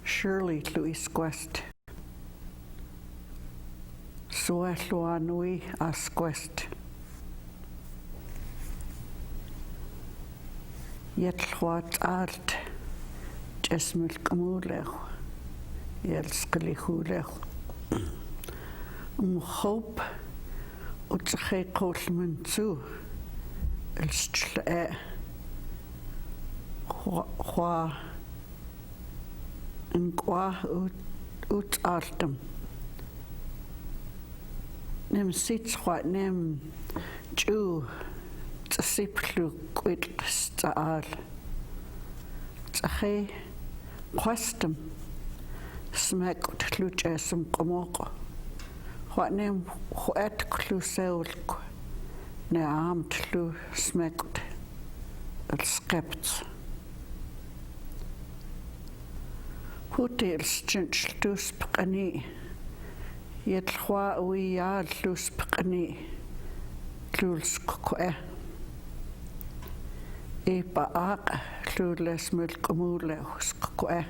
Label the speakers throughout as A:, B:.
A: Shirley Louis Quest. Sualuanui Asquest. Yetlwat art. Jesmil Kamulech. Yelskalichulech. Hope. Utsache Kolman zu. Elstle. Hwa. En qua ut artem. Nem sits what nem Jew tsiplu quit stal. Tsahe quastum smack tluchesum komoko. What nem huet kluselk ne am tlu smacked el skepts. Hotels chinchtus spģni. Yetlwa uya lus spģni. Klulskue. Epa aq klules mulkumule skue.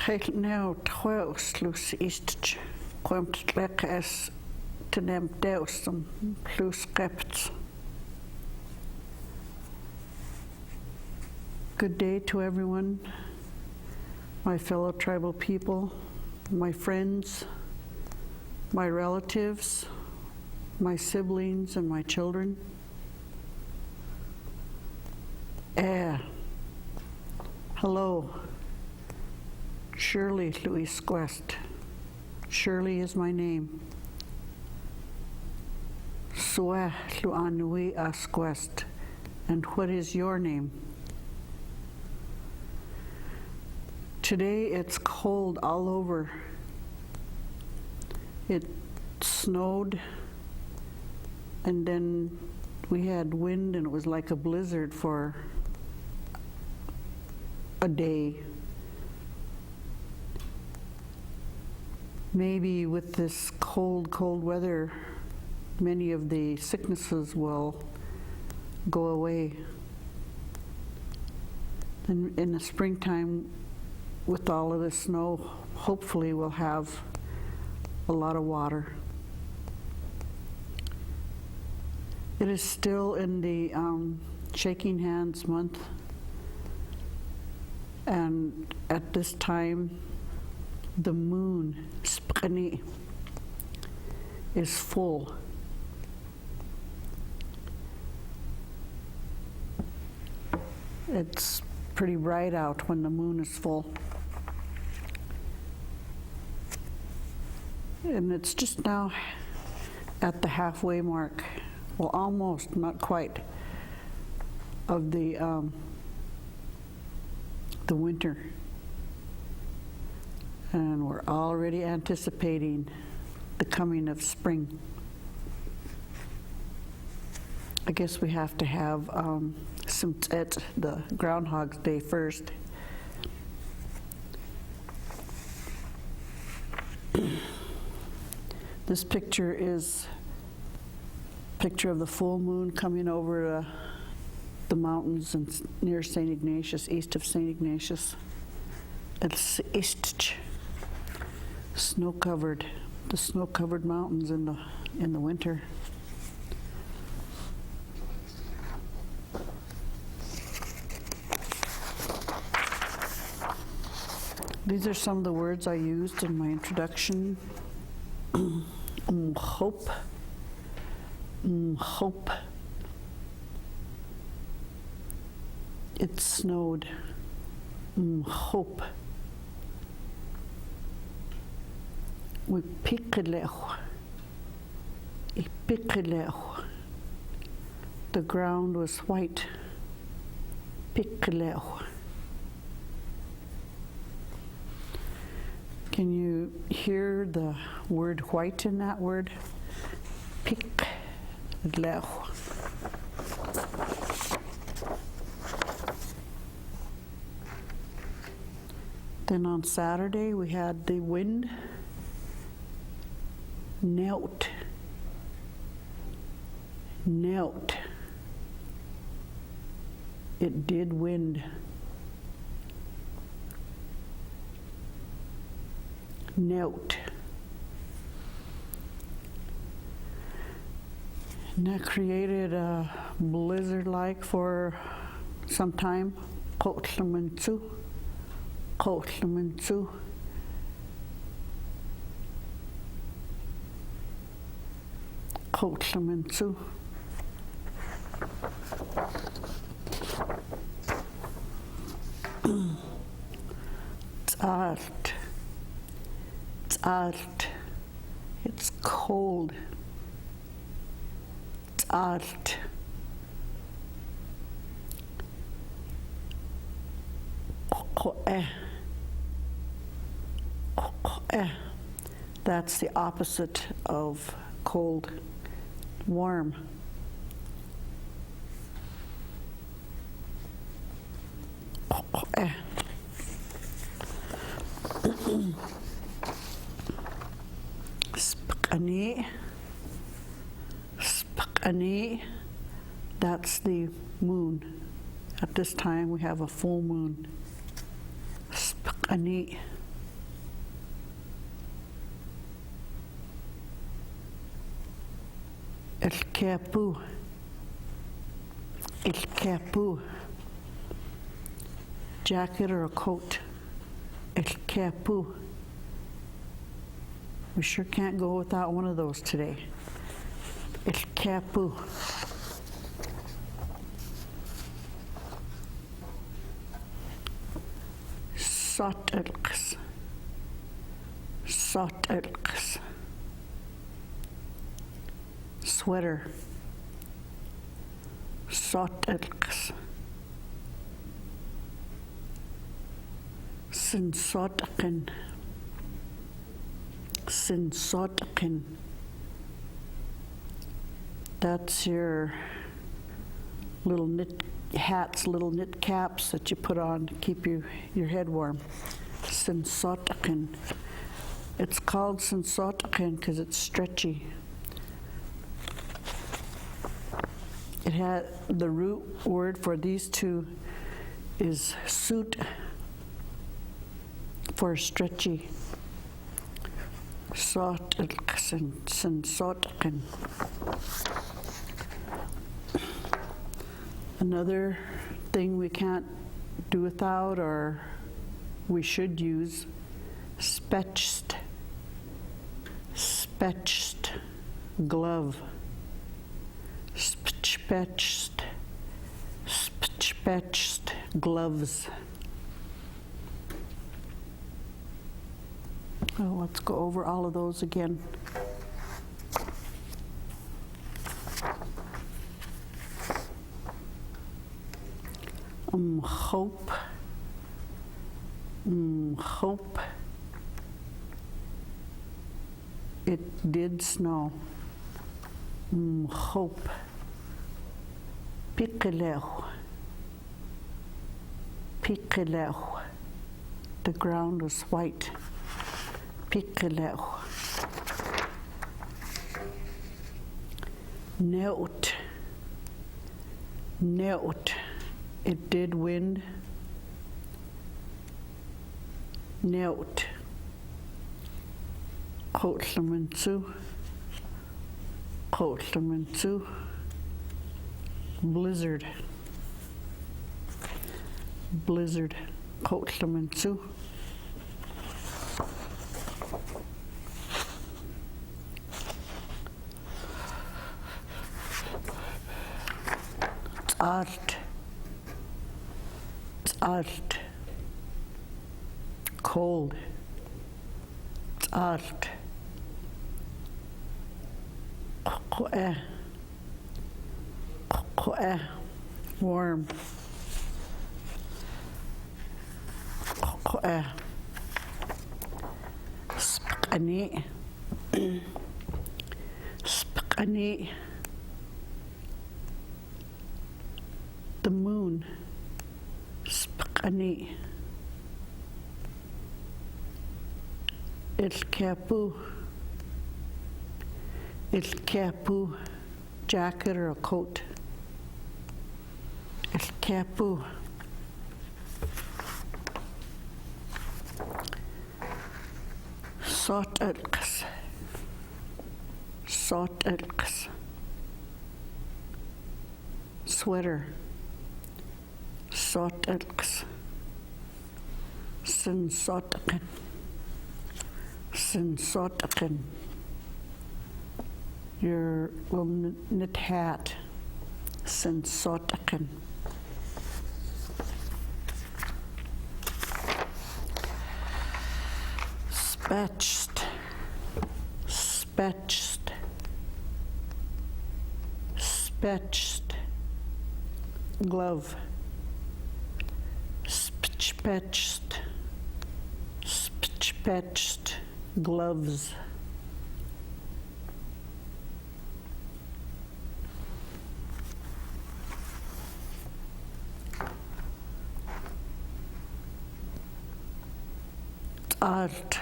A: Heel nou twaus lus ist komt lekker as to them deustum plus scripts. Good day to everyone, my fellow tribal people, my friends, my relatives, my siblings, and my children. Hello, Shirley Louis Quest. Shirley is my name. Sua Luanui Asquest. And what is your name? Today it's cold all over. It snowed, and then we had wind, and it was like a blizzard for a day. Maybe with this cold weather, many of the sicknesses will go away. And in the springtime, with all of the snow, hopefully we'll have a lot of water. It is still in the shaking hands month, and at this time, the moon, spģni, is full. It's pretty bright out when the moon is full. And it's just now at the halfway mark, well, almost, not quite, of the winter. And we're already anticipating the coming of spring. I guess we have to have the Groundhog's Day first. This picture is a picture of the full moon coming over the mountains and near St. Ignatius, east of St. Ignatius. It's east, snow-covered, the snow-covered mountains in the winter. These are some of the words I used in my introduction. Hope. Hope. It snowed. Hope. We pikkelech. Pikkelech. The ground was white. Pikkelech. Can you hear the word white in that word? Spģni. Then on Saturday we had the wind. Knelt. It did wind. Knelt. And that created a blizzard-like for some time. Kootenai. It's cold. That's the opposite of cold. Warm. Spģni. That's the moon. At this time we have a full moon. Spģni. El capu. Jacket or a coat. El capu. We sure can't go without one of those today. El capu. Sotias. Sweater. Sotias. snsotan. That's your little knit hats, little knit caps that you put on to keep your head warm. Snsotan. It's called snsotan because it's stretchy. It had the root word for these two is suit for stretchy. Snsotan. Another thing we can't do without, or we should use, spģni. Glove. Spģni. Gloves. Oh, let's go over all of those again. Hope. It did snow. Hope. Pablo. The ground was white. Pablo. Knelt. It did wind. Knelt. Kootenai. Blizzard. Kootenai. Art. Cold. Art. Warm. spģni, spģni, the moon, spģni, il capu, jacket or a coat, il capu. Sotias, sotias, sweater, sotias, snsotan, snsotan, your little knit hat, snsotan. Spečt, glove, spečt, gloves. Art.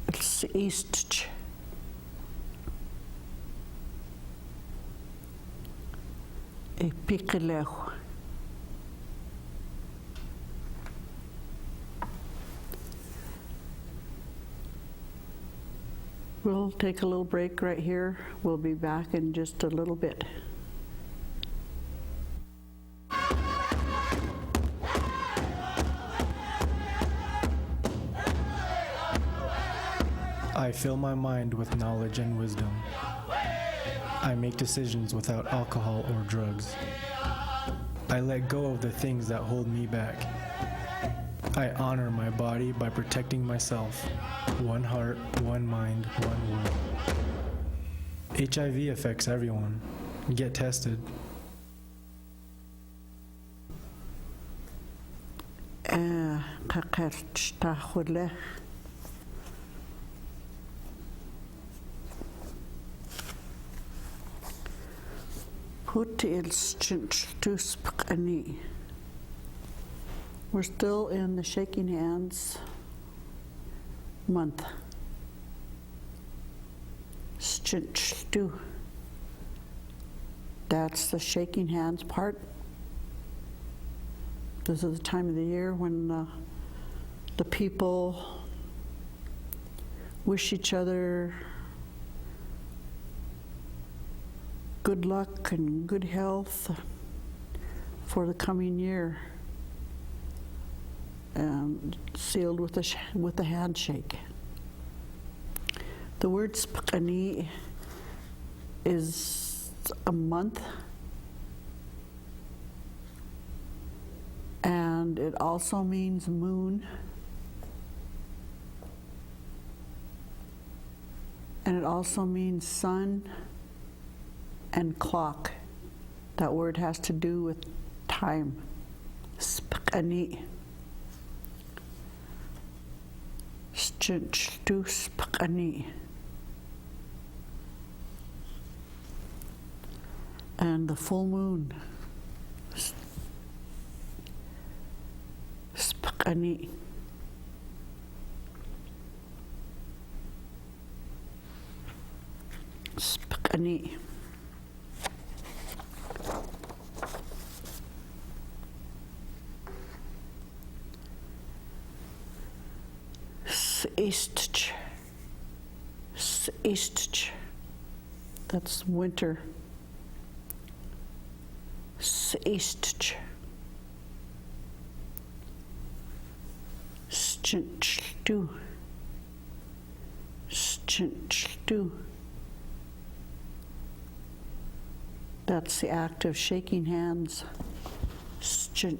A: It's east. A piccolo. We'll take a little break right here. We'll be back in just a little bit.
B: I fill my mind with knowledge and wisdom. I make decisions without alcohol or drugs. I let go of the things that hold me back. I honor my body by protecting myself. One heart, one mind, one will. HIV affects everyone. Get tested.
A: We're still in the shaking hands month. That's the shaking hands part. This is the time of the year when the people wish each other good luck and good health for the coming year, and sealed with a handshake. The word spģni is a month, and it also means moon, and it also means sun and clock. That word has to do with time. Spģni. Spģni. And the full moon. Spģni. Spģni. Spģni. That's winter. Spģni. Spģni. That's the act of shaking hands. Spģni.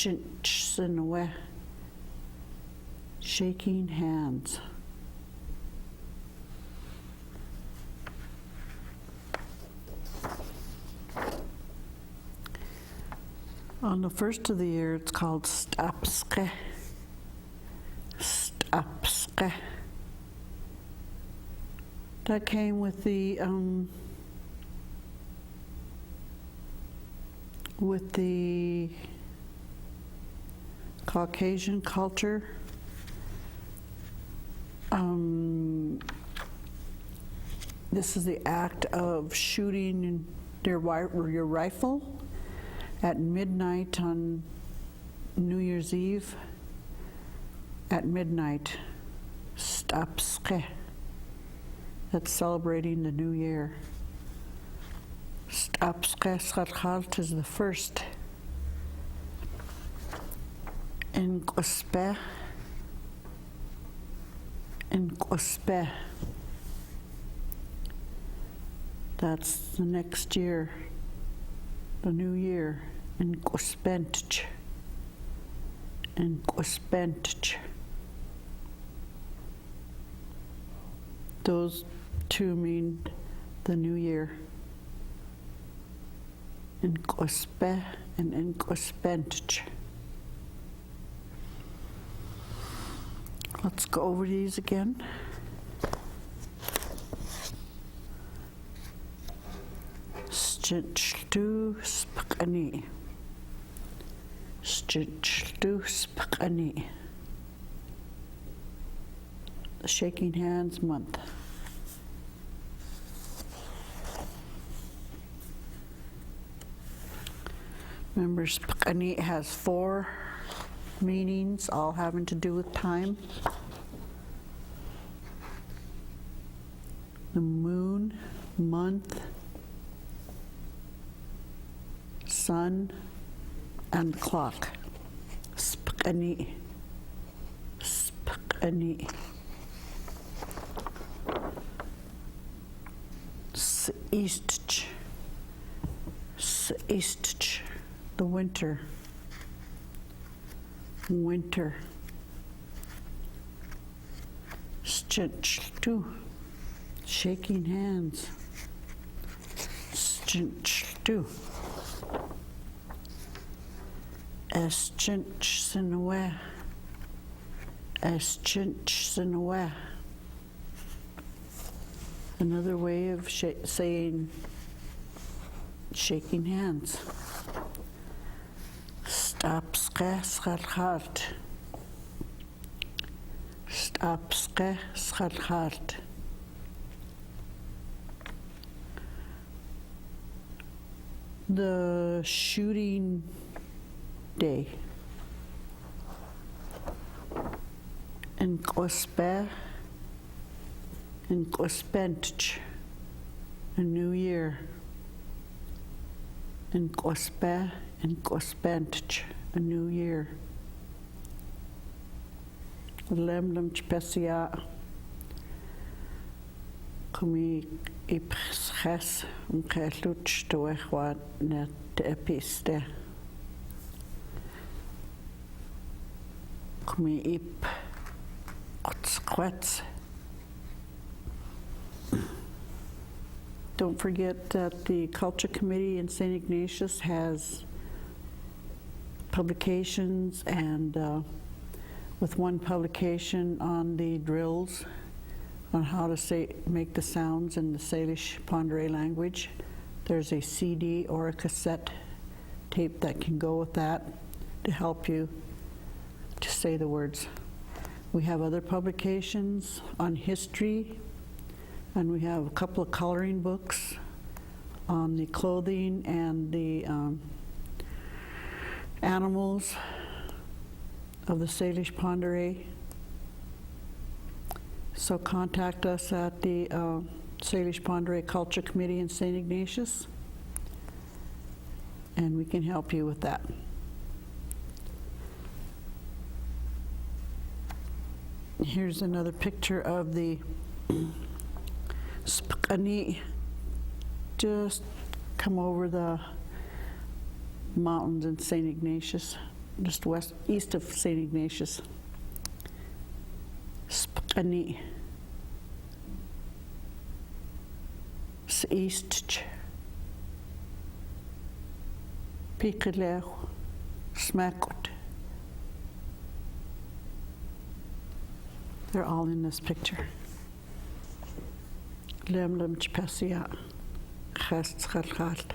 A: Spģni. Shaking hands. On the first of the year, it's called spģni. Spģni. That came with the Caucasian culture. This is the act of shooting your rifle at midnight on New Year's Eve. At midnight, spģni. That's celebrating the new year. Spģni is the first. In spģni. That's the next year, the new year. In spģni. Those two mean the new year. In spģni and in spģni. Let's go over these again. spģni. Spģni. The Shaking Hands Month. Remember, spģni has 4 meanings, all having to do with time. The moon, month, sun, and the clock. spģni. Spģni. Spģni. The winter. Winter. Spģni. Shaking hands. Spģni. Spģni. Another way of saying shaking hands. Spģni. The shooting day. In spģni. A new year. In spģni. A new year. Lemlem specia. Kumi ipsches kelutsch doechwat net episte. Kumi ip quets. Don't forget that the Culture Committee in St. Ignatius has publications, and with one publication on the drills on how to make the sounds in the Salish language. There's a CD or a cassette tape that can go with that to help you to say the words. We have other publications on history, and we have a couple of coloring books on the clothing and the animals of the Salish Pondere. So contact us at the Salish Pondere Culture Committee in St. Ignatius, and we can help you with that. Here's another picture of the spģni. Just come over the mountains in St. Ignatius, just east of St. Ignatius. Spģni. S'east. Pikelech. smakut. They're all in this picture. Lem lem chpasia, khast khalkhalt.